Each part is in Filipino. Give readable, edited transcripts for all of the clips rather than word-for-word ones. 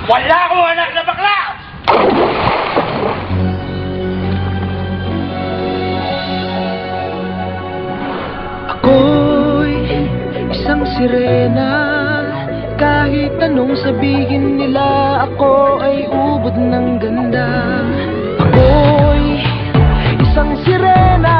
Wala akong anak na bakla! Ako'y isang sirena. Kahit anong sabihin nila, ako ay ubod ng ganda. Ako'y isang sirena.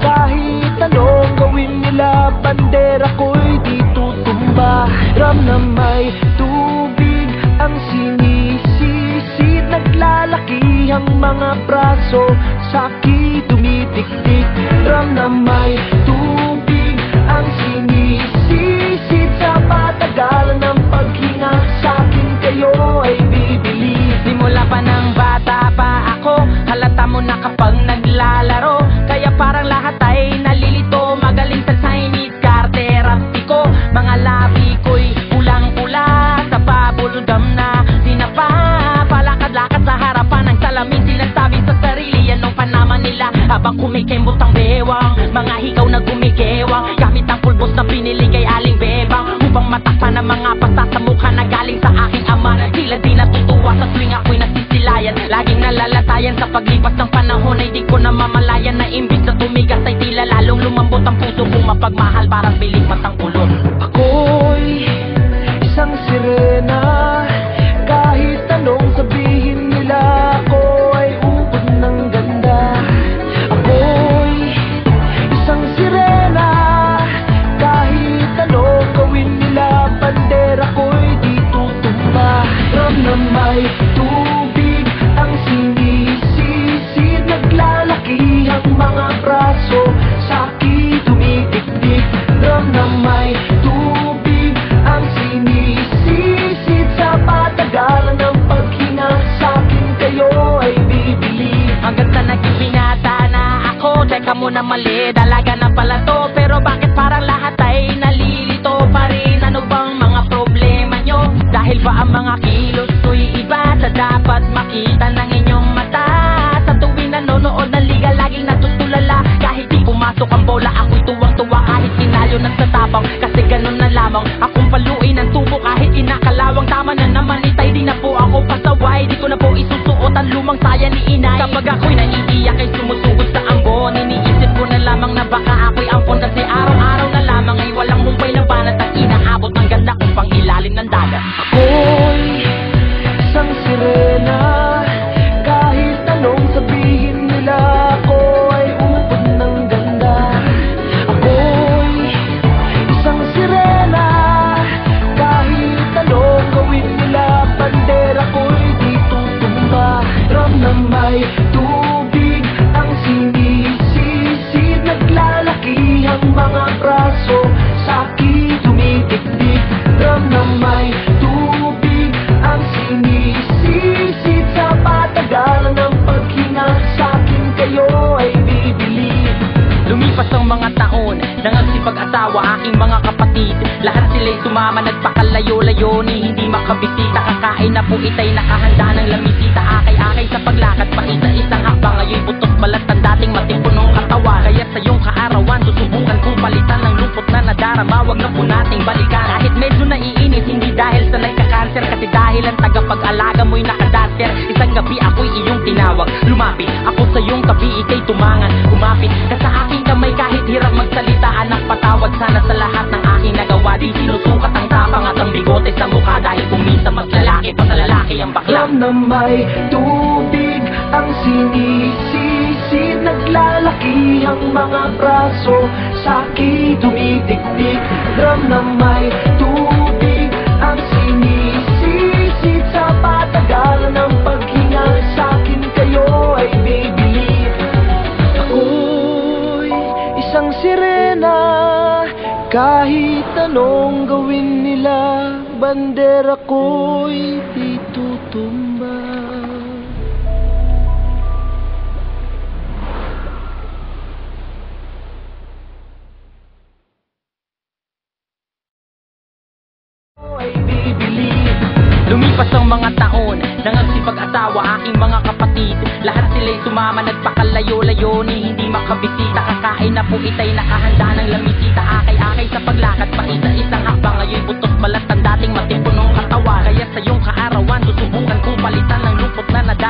Kahit anong gawin nila, bandera ko'y di tutumba. Ram na may tubig ang sinisisid, naglalaki ang mga braso, sa'ki tumitik-tik. Ram na may tubig ang sinisisid, sa patagalan ng paghinga, sa'kin kayo ay bibili. Simula pa ng bata pa ako, halata mo na kapag naglalaro. Kaya parang lahat ay nalilito, magaling sa Chinese karterapti ko. Mga labi ko'y pulang-pula, sa pabuldam na dinapapalakad-lakad sa harapan ng salamin. Sinasabi sa sarili, anong panama nila habang kumikembot ang bewang. Mga hikaw na gumigewang, gamit ang pulbos na pinili kay Aling Bebang, upang matakpan ang mga pasta sa mukha na galing sa aking ama. Sila di natutuwa sa tuwing ako'y nasisilayan, laging nalalatayan sa paglipas ng panahon. Ay di ko na mamalayan na imbis na tumigas ay tila lalong lumambot ang puso kong mapagmahal, parang bilig matang ulot. Ako'y isang sirena. Kahit anong sabihin nila, ako ay ubod ng ganda. Ako'y isang sirena. Kahit anong gawin nila, bandera ko'y di tutumba. Ram na may tubig ang sinisisid, naglalaki ang mga braso, sa'ki tumitik-tik. Ram na may tubig ang sinisisid, sa patagalan ng paghinga, sa'kin kayo ay bibili. Hanggang sa naging binata na ako, teka muna, mali, dalaga na pala to. Pero bakit parang lahat ay nalilito pa rin? Ano bang mga problema nyo? Dahil ba ang mga kilos ko'y iba sa dapat makita ng inyong mata? Sa tuwing nanonood ng liga, laging natutulala. Kahit di pumasok ang bola, ako'y tuwang-tuwa. Kahit tinalo ng tatapang, kasi ganun na lamang. Akong paluin ng tubo kahit inakalawang. Tama na naman, itay, di na po ako pasaway. Di ko na po isusuot ang lumang saya ni inay. Kapag ako'y naiiyak ay sumusugod sa ambon, iniisip ko na lamang na baka ako'y ampon. Kasi araw-araw na lamang ay walang humpay ng banat ang inaabot ng ganda kung pang ilalim ng dagat. Ako'y isang sirena. Kahit anong sabihin nila, ako ay ubod ng ganda. Ako'y isang sirena. Kahit anong gawin nila, bandera ko'y di tutumba. Ram na may tubig ang sinisisid, naglalaki ang mga braso, sa'ki tumitik-tik. Ram na may tubig ang sinisisid, sa patagalan ng paghinga, sa'kin kayo ay bibili. Lumipas ang mga taon, nangagsipag-asawa aking mga kapatid. Lahat sila'y sumama, nagpakalayo-layo ni hindi makabisita. Kakain na po itay, nakahanda ng lamisita. Akay-akay sa paglakad, pa isa-isang hakbang. Ngayon'y butot balat ang dating matipunong katawan. Kaya sa iyong kaarawan, susubukan kong palitan ng lungkot na nadarama. Wag na po nating balikan. Kahit medyo naiinit, hindi dahil sa nagka-cancer, kasi dahil ang tagapag-alaga mo'y nakadaster. Isang gabi ako'y iyong tinawag, lumapit ako sa iyong tabi, ika'y tumangan. Kumapit ka sa aking kamay kahit hirap magsalita. Anak, patawad sana sa lahat ng aking nagawa. Di sinusukat ang tapang at ang bigote sa mukha, dahil kung minsan mas lalaki pa sa lalaki ang bakla. Ram na may tubig ang sinisisid, naglalaki ang mga braso, sa'ki tumitik-tik. Ram na may tubig ang sinisisid, sa patagalan ng paghinga, sa'kin kayo ay bibili. Ako'y isang sirena. Kahit anong gawin nila, bandera ko'y di tutumba. Lumipas ang mga taon, nangagsipag-asawa aking mga kapatid. Lahat sila'y sumama, nagpakalayo-layo ni hindi makabisita. Kakain na po itay, nakahanda ng lamisita. Akay-akay sa paglakad, pa isa-isang hakbang. Ngayon'y butot balat ang dating matipunong katawan. Kaya sa iyong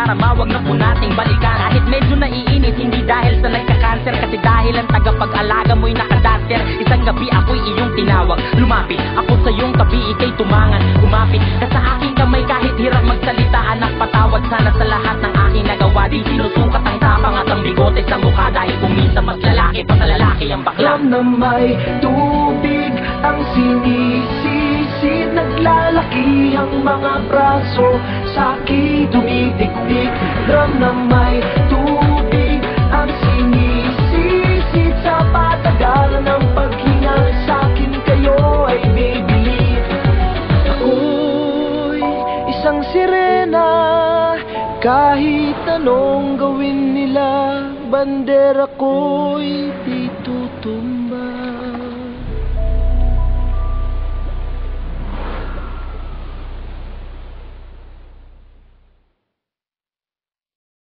nadarama, wag na po nating balikan. Kahit medyo naiinit, hindi dahil sa nagka-cancer, kasi dahil ang tagapag-alaga mo'y nakadaster. Isang gabi ako'y iyong tinawag, lumapit ako sa iyong tabi, ika'y tumangan. Kumapit ka sa aking kamay kahit hirap magsalita. Anak, patawad sana sa lahat ng aking nagawa. Di sinusukat ang tapang at ang bigote sa mukha, dahil kung minsan mas lalaki pa sa lalaki ang bakla. Alam na may tubig ang sinisisid, naglalaki ang mga braso sa'kin dumidikdik. Alam na may tubig ang sinisisid, sa patagalan ng paghinga sa'kin kayo ay bibili. Ako'y isang sirena, kahit anong gawin nila, bandera ko'y di tutumba.